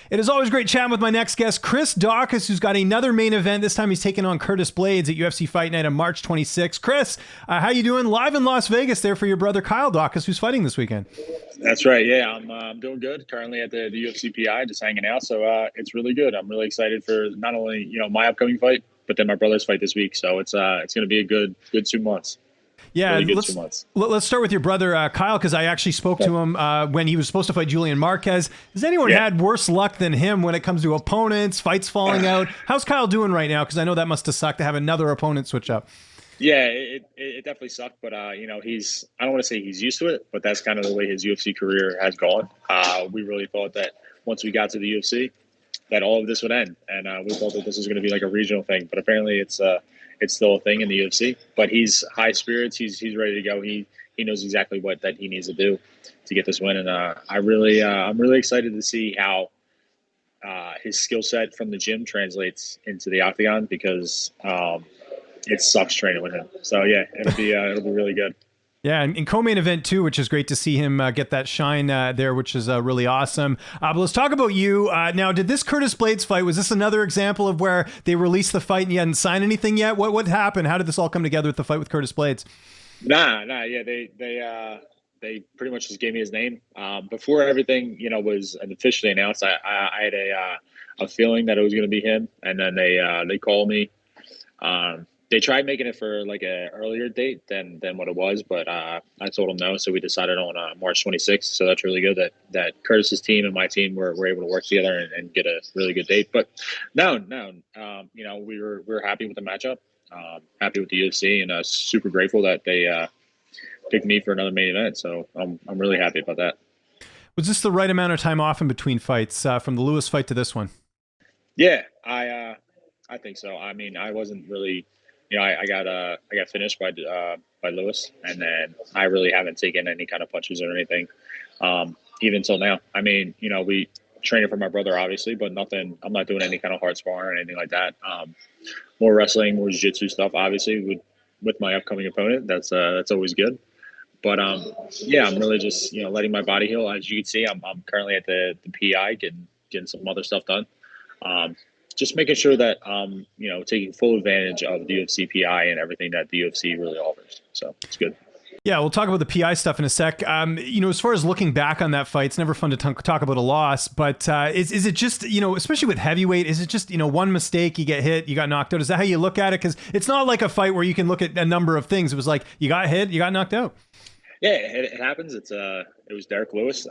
It is always great chatting with my next guest, Chris Daukaus, who's got another main event. This time he's taking on Curtis Blaydes at UFC Fight Night on March 26th. Chris, how you doing? Live in Las Vegas there for your brother Kyle Daukaus, who's fighting this weekend. That's right. Yeah, I'm doing good. Currently at the UFC PI, just hanging out. So it's really good. I'm really excited for not only my upcoming fight, but then my brother's fight this week. So it's going to be a good 2 months. Yeah, really let's start with your brother Kyle, because I actually spoke to him when he was supposed to fight Julian Marquez. Has anyone had worse luck than him when it comes to opponents, fights falling out? How's Kyle doing right now? Because I know that must have sucked to have another opponent switch up. Yeah, it definitely sucked, but he's, I don't want to say he's used to it, but that's kind of the way his UFC career has gone. We really thought that once we got to the UFC, that all of this would end, and we thought that this was going to be like a regional thing, but apparently it's still a thing in the UFC. But he's high spirits. He's ready to go. He knows exactly what that he needs to do to get this win, and I'm really excited to see how his skill set from the gym translates into the octagon, because it sucks training with him. So yeah, it'll be really good. Yeah, and co-main event too, which is great to see him get that shine there, which is really awesome. But let's talk about you. Now, did this Curtis Blaydes fight, was this another example of where they released the fight and you hadn't signed anything yet? What happened? How did this all come together with the fight with Curtis Blaydes? Nah, yeah, they pretty much just gave me his name. Before everything, was officially announced, I had a feeling that it was going to be him, and then they called me. They tried making it for like an earlier date than what it was, but I told them no, so we decided on March 26th. So that's really good that Curtis's team and my team were able to work together and get a really good date. But no, we were happy with the matchup, happy with the UFC, and super grateful that they picked me for another main event. So I'm really happy about that. Was this the right amount of time off in between fights from the Lewis fight to this one? Yeah, I think so. I mean, I wasn't really. I got finished by Lewis, and then I really haven't taken any kind of punches or anything, even until now. I mean, we training for my brother, obviously, but nothing. I'm not doing any kind of hard sparring or anything like that. More wrestling, more jiu-jitsu stuff, obviously, with my upcoming opponent. That's always good. But yeah, I'm really just letting my body heal. As you can see, I'm currently at the PI getting some other stuff done. Just making sure that taking full advantage of the UFC PI and everything that the UFC really offers. So it's good. Yeah, we'll talk about the PI stuff in a sec. As far as looking back on that fight, it's never fun to talk about a loss, but is it just, especially with heavyweight, is it just, one mistake, you get hit, you got knocked out? Is that how you look at it? Because it's not like a fight where you can look at a number of things. It was like, you got hit, you got knocked out. Yeah, it happens. It was Derrick Lewis.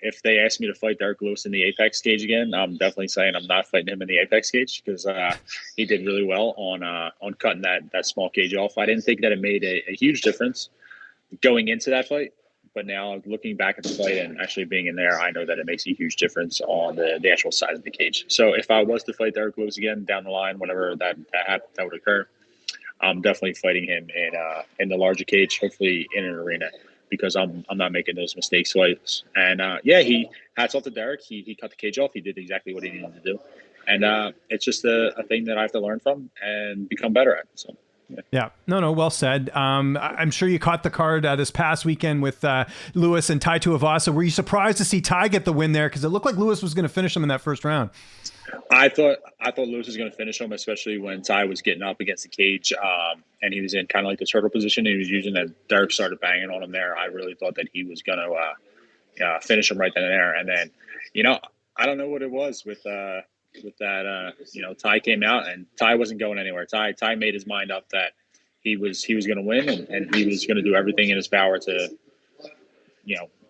If they asked me to fight Derrick Lewis in the Apex cage again, I'm definitely saying I'm not fighting him in the Apex cage, because he did really well on cutting that small cage off. I didn't think that it made a huge difference going into that fight, but now looking back at the fight and actually being in there, I know that it makes a huge difference on the actual size of the cage. So if I was to fight Derrick Lewis again down the line, whenever that would occur, I'm definitely fighting him in the larger cage, hopefully in an arena, because I'm not making those mistakes twice. And he hats off to Derrick. He cut the cage off. He did exactly what he needed to do. And it's just a thing that I have to learn from and become better at. So. Yeah. No, well said. I'm sure you caught the card this past weekend with Lewis and Tai Tuivasa. Were you surprised to see Tai get the win there? Because it looked like Lewis was going to finish him in that first round. I thought Lewis was going to finish him, especially when Tai was getting up against the cage, and he was in kind of like the turtle position he was using, and Derrick started banging on him there. I really thought that he was going to finish him right then and there. And then, I don't know what it was with that. Tai came out, and Tai wasn't going anywhere. Tai made his mind up that he was going to win, and he was going to do everything in his power to,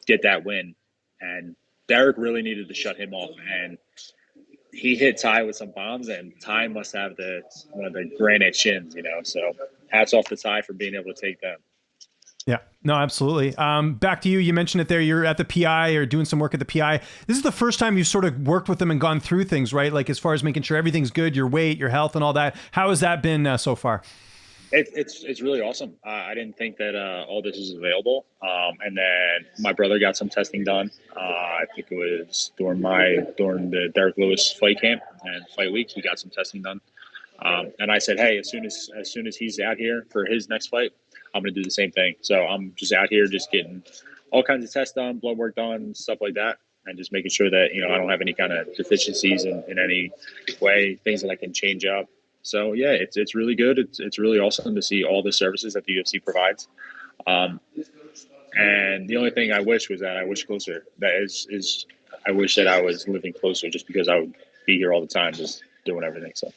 get that win. And Derrick really needed to shut him off, and he hit Tai with some bombs, and Tai must have one of the granite shins, So hats off to Tai for being able to take them. Yeah, no, absolutely. Back to you. You mentioned it there. You're at the PI or doing some work at the PI. This is the first time you've sort of worked with them and gone through things, right? Like as far as making sure everything's good, your weight, your health, and all that. How has that been so far? It's really awesome. I didn't think that all this was available. And then my brother got some testing done. I think it was during the Derrick Lewis fight camp and fight week. He got some testing done. And I said, hey, as soon as he's out here for his next fight, I'm going to do the same thing. So I'm just out here just getting all kinds of tests done, blood work done, stuff like that. and just making sure that, I don't have any kind of deficiencies in any way, things that I can change up. So yeah, it's really good. It's really awesome to see all the services that the UFC provides. And the only thing I wish was that I wish closer. That is I wish that I was living closer, just because I would be here all the time, just doing everything. So.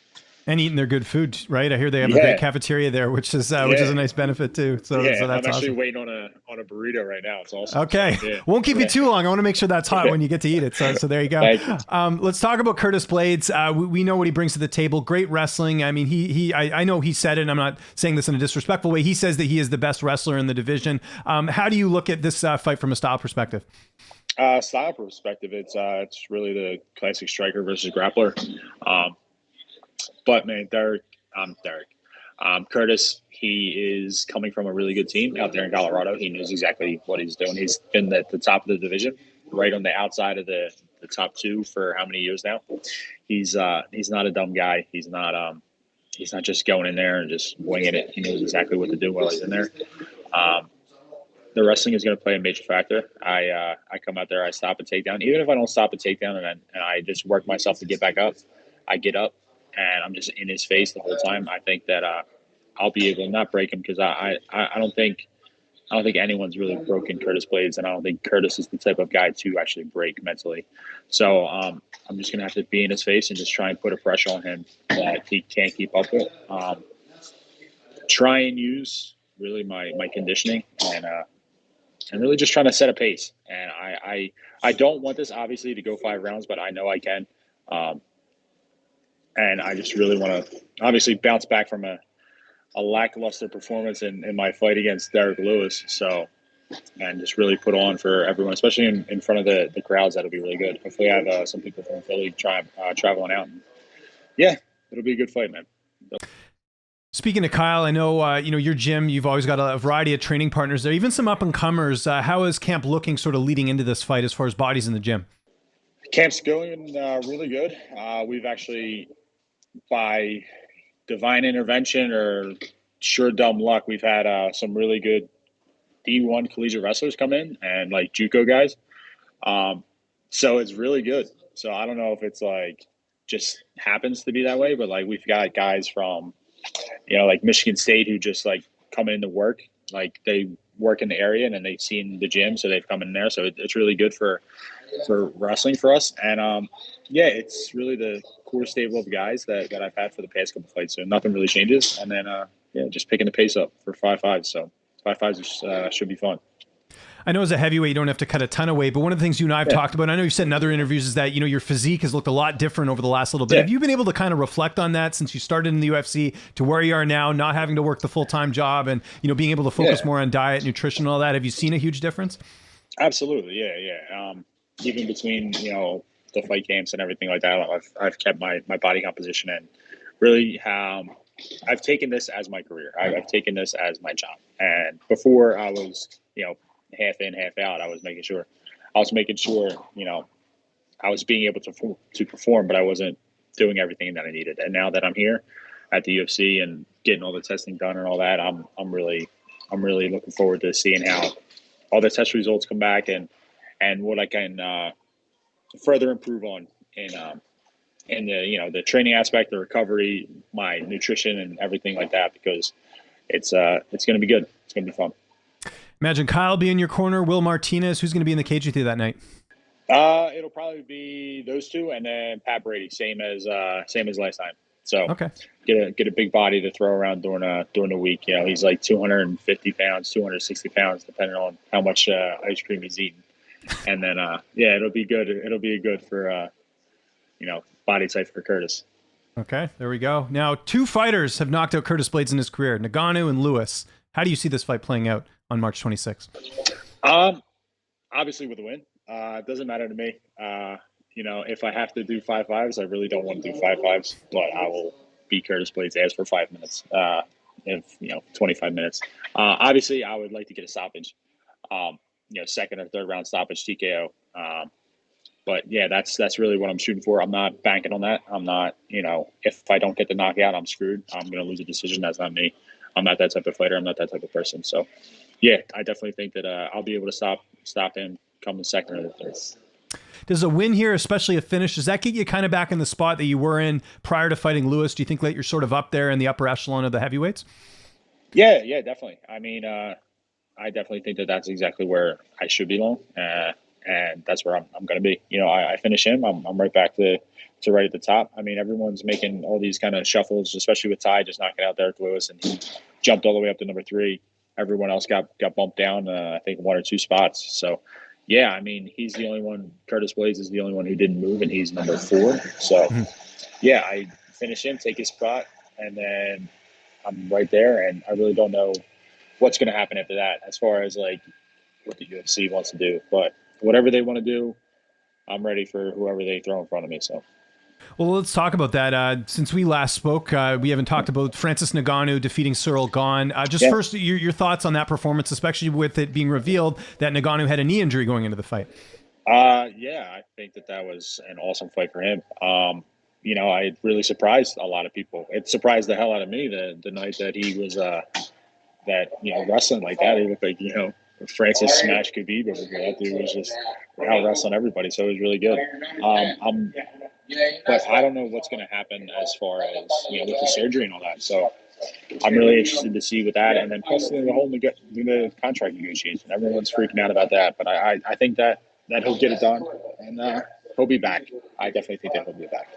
And eating their good food, right? I hear they have a great cafeteria there, which is a nice benefit too. So that's I'm actually awesome. waiting on a burrito right now. It's awesome. Okay, won't keep you too long. I want to make sure that's hot when you get to eat it. So there you go. Let's talk about Curtis Blaydes. We know what he brings to the table. Great wrestling. I mean, I know he said it, and I'm not saying this in a disrespectful way. He says that he is the best wrestler in the division. How do you look at this fight from a style perspective? Style perspective, it's really the classic striker versus grappler. But man, Curtis, he is coming from a really good team out there in Colorado. He knows exactly what he's doing. He's been at the top of the division, right on the outside of the top two for how many years now. He's not a dumb guy. He's not just going in there and just winging it. He knows exactly what to do while he's in there. The wrestling is going to play a major factor. I come out there, I stop a takedown. Even if I don't stop a takedown and I just work myself to get back up, I get up and I'm just in his face the whole time. I think that I'll be able to not break him, because I don't think anyone's really broken Curtis Blaydes, and I don't think Curtis is the type of guy to actually break mentally. So I'm just going to have to be in his face and just try and put a pressure on him that he can't keep up with. Try and use really my conditioning and really just trying to set a pace. And I don't want this obviously to go 5 rounds, but I know I can. And I just really want to obviously bounce back from a lackluster performance in my fight against Derrick Lewis. So, and just really put on for everyone, especially in front of the crowds. That'll be really good. Hopefully I have some people from Philly traveling out. And yeah, it'll be a good fight, man. Speaking of Kyle, I know, your gym, you've always got a variety of training partners there, even some up and comers. How is camp looking sort of leading into this fight as far as bodies in the gym? Camp's going really good. We've actually, by divine intervention or sure dumb luck, we've had some really good D1 collegiate wrestlers come in, and like JUCO guys. So it's really good. So I don't know if it's like just happens to be that way, but like we've got guys from, like Michigan State who just like come in to work. Like they work in the area and then they've seen the gym, so they've come in there. So it's really good for wrestling for us. And it's really the core stable of guys that I've had for the past couple fights. So nothing really changes. And then just picking the pace up for 5-5. So 5-5s should be fun. I know as a heavyweight, you don't have to cut a ton of weight, but one of the things you and I have talked about, I know you've said in other interviews, is that, your physique has looked a lot different over the last little bit. Yeah. Have you been able to kind of reflect on that since you started in the UFC to where you are now, not having to work the full-time job and, being able to focus more on diet, nutrition, and all that? Have you seen a huge difference? Absolutely. Yeah. Even between, the fight camps and everything like that, I've kept my body composition, and really I've taken this as my career. I've taken this as my job. And before I was, half in, half out, I was making sure, I was being able to perform, but I wasn't doing everything that I needed. And now that I'm here at the UFC and getting all the testing done and all that, I'm really looking forward to seeing how all the test results come back and what I can further improve on in the training aspect, the recovery, my nutrition, and everything like that, because it's going to be good. It's going to be fun. Imagine Kyle be in your corner, Will Martinez. Who's going to be in the cage with you that night? It'll probably be those two, and then Pat Brady, same as last time. So okay, get a big body to throw around during the week. He's like 250 pounds, 260 pounds, depending on how much ice cream he's eating. And then it'll be good. It'll be good for body type for Curtis. Okay, there we go. Now, 2 fighters have knocked out Curtis Blaydes in his career, Ngannou and Lewis. How do you see this fight playing out on March 26th? Obviously with a win. It doesn't matter to me. If I have to do 5-5s, I really don't want to do 5-5s, but I will beat Curtis Blaydes' ass for 5 minutes. 25 minutes. Obviously, I would like to get a stoppage. Second or third round stoppage, TKO. But yeah, that's really what I'm shooting for. I'm not banking on that. I'm not, if I don't get the knockout, I'm screwed. I'm going to lose a decision. That's not me. I'm not that type of fighter. I'm not that type of person. So yeah, I definitely think that I'll be able to stop him come the second or the third. Does a win here, especially a finish, does that get you kind of back in the spot that you were in prior to fighting Lewis? Do you think that you're sort of up there in the upper echelon of the heavyweights? Yeah, definitely. I mean, I definitely think that that's exactly where I should belong, and that's where I'm going to be. You know, I finish him, I'm right back to right at the top. I mean, everyone's making all these kind of shuffles, especially with Tai just knocking out Derrick Lewis, and he jumped all the way up to number 3. Everyone else got bumped down, I think 1 or 2 spots. So, yeah, I mean, he's the only one. Curtis Blaydes is the only one who didn't move, and he's number 4. So, yeah, I finish him, take his spot, and then I'm right there, and I really don't know what's going to happen after that as far as like what the UFC wants to do. But whatever they want to do, I'm ready for whoever they throw in front of me. So. Well, let's talk about that. Since we last spoke, we haven't talked about Francis Ngannou defeating Ciryl Gane. First, your thoughts on that performance, especially with it being revealed that Ngannou had a knee injury going into the fight. Yeah, I think that was an awesome fight for him. You know, I really surprised a lot of people. It surprised the hell out of me the night that he was wrestling like that. He looked like, Francis smashed Khabib over here. That dude was just out wrestling everybody, so it was really good. But I don't know what's going to happen as far as with the surgery and all that. So I'm really interested to see with that, and then plus the whole the contract negotiation. Everyone's freaking out about that, but I think that he'll get it done, and he'll be back. I definitely think that he'll be back.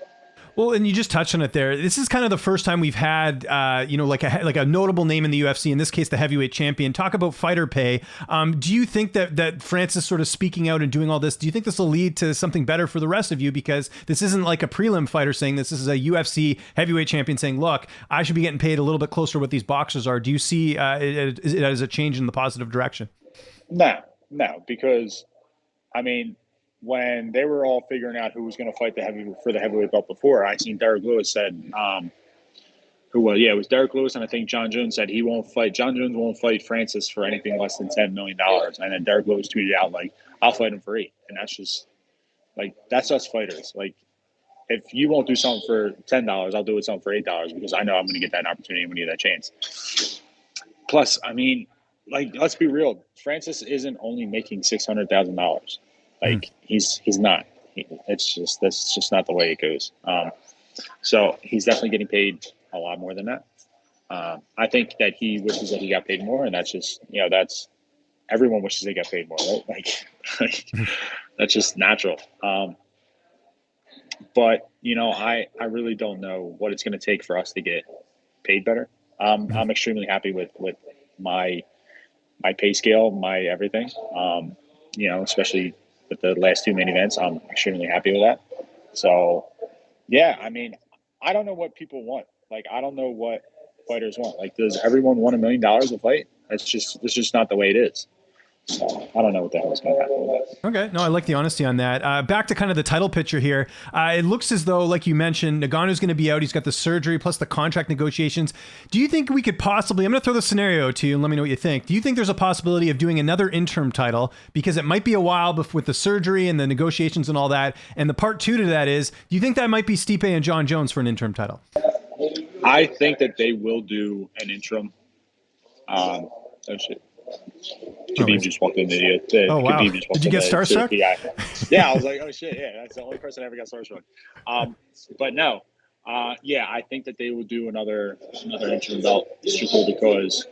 Well, and you just touched on it there. This is kind of the first time we've had, like a notable name in the UFC, in this case, the heavyweight champion. Talk about fighter pay. Do you think that Francis sort of speaking out and doing all this, do you think this will lead to something better for the rest of you? Because this isn't like a prelim fighter saying this. This is a UFC heavyweight champion saying, look, I should be getting paid a little bit closer to what these boxers are. Do you see it as a change in the positive direction? No, because, I mean, when they were all figuring out who was going to fight for the heavyweight belt before, I seen Derrick Lewis said, it was Derrick Lewis, and I think Jon Jones said Jon Jones won't fight Francis for anything less than $10 million. And then Derrick Lewis tweeted out, like, I'll fight him for 8. And that's just, like, that's us fighters. Like, if you won't do something for $10, I'll do it something for $8 because I know I'm going to get that opportunity when you get that chance. Plus, I mean, like, let's be real. Francis isn't only making $600,000. Like he's not. That's just not the way it goes. So he's definitely getting paid a lot more than that. I think that he wishes that he got paid more, and that's just that's everyone wishes they got paid more, right? Like that's just natural. But I really don't know what it's going to take for us to get paid better. I'm extremely happy with my pay scale, my everything. Especially with the last 2 main events, I'm extremely happy with that. So, yeah, I mean, I don't know what people want. Like, I don't know what fighters want. Like, does everyone want $1 million a fight? That's just not the way it is. So, I don't know what the hell is going to happen with that. Okay. No, I like the honesty on that. Back to kind of the title picture here. It looks as though, like you mentioned, Ngannou's going to be out. He's got the surgery plus the contract negotiations. Do you think we could possibly, I'm going to throw the scenario to you and let me know what you think. Do you think there's a possibility of doing another interim title? Because it might be a while with the surgery and the negotiations and all that. And the part 2 to that is, do you think that might be Stipe and Jon Jones for an interim title? I think that they will do an interim. Oh, shit. Khabib just walked in the oh, wow. Did you get starstruck? Yeah, I was like, oh shit, yeah, that's the only person I ever got starstruck. But no, I think that they will do another interim belt strictly because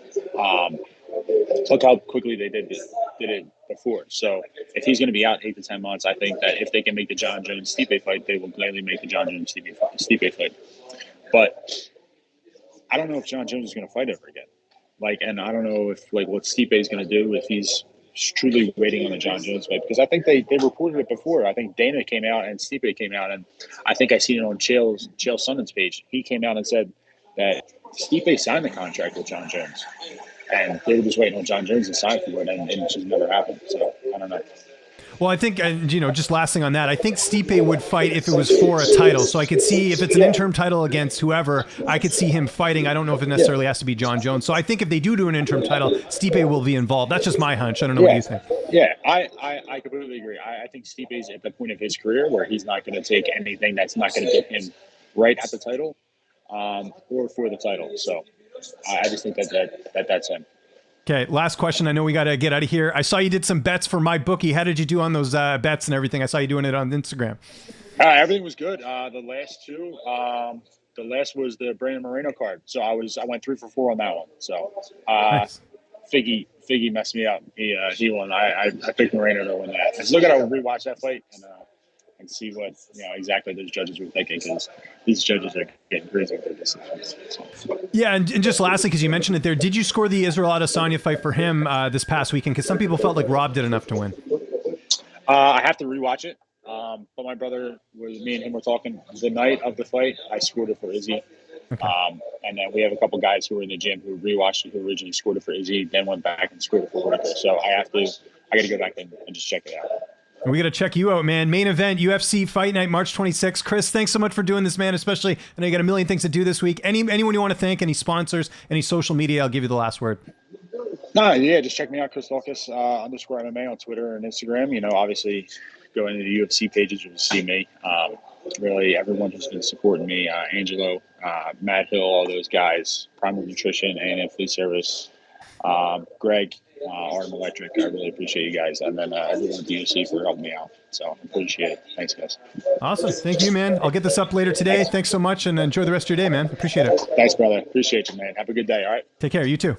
look how quickly they did it before. So if he's going to be out 8 to 10 months, I think that if they can make the Jon Jones Stipe fight, they will gladly make the Jon Jones Stipe fight. But I don't know if Jon Jones is going to fight ever again. And I don't know if what Stipe is going to do if he's truly waiting on the Jon Jones fight, because I think they reported it before. I think Dana came out and Stipe came out, and I think I seen it on Chael Sonnen's page. He came out and said that Stipe signed the contract with Jon Jones, and they were just waiting on Jon Jones to sign for it, and it just never happened. So I don't know. Well, I think, just last thing on that, I think Stipe would fight if it was for a title. So I could see if it's an interim title against whoever, I could see him fighting. I don't know if it necessarily has to be Jon Jones. So I think if they do an interim title, Stipe will be involved. That's just my hunch. I don't know what you think. Yeah, I completely agree. I think Stipe's at the point of his career where he's not going to take anything that's not going to get him right at the title or for the title. So I just think that's him. Okay, last question. I know we got to get out of here. I saw you did some bets for MyBookie. How did you do on those bets and everything? I saw you doing it on Instagram. Everything was good. The last two, the last was the Brandon Moreno card. So I went 3 for 4 on that one. So Nice. Figgy messed me up. He won. I picked Moreno to win that. I still got to rewatch that fight and see what exactly those judges were thinking, because these judges are getting crazy with their decisions. Yeah, and just lastly, because you mentioned it there, did you score the Israel Adesanya fight for him this past weekend? Because some people felt like Rob did enough to win. I have to rewatch it. But my brother me and him were talking the night of the fight. I scored it for Izzy. Okay. And then we have a couple guys who were in the gym who rewatched it, who originally scored it for Izzy, then went back and scored it for Whittaker. So I got to go back and just check it out. We got to check you out, man. Main event, UFC Fight Night, March 26th. Chris, thanks so much for doing this, man. Especially, I know you got a million things to do this week. Anyone you want to thank, any sponsors, any social media, I'll give you the last word. Just check me out, Chris Daukaus _ MMA on Twitter and Instagram. Obviously, go into the UFC pages, you'll see me. Really, everyone who's been supporting me, Angelo, Matt Hill, all those guys, Primal Nutrition, A&M Food Service, Greg, Artem Electric. I really appreciate you guys. And then everyone at the UFC for helping me out. So I appreciate it. Thanks, guys. Awesome. Thank you, man. I'll get this up later today. Thanks so much, and enjoy the rest of your day, man. Appreciate it. Thanks, brother. Appreciate you, man. Have a good day, all right? Take care. You too.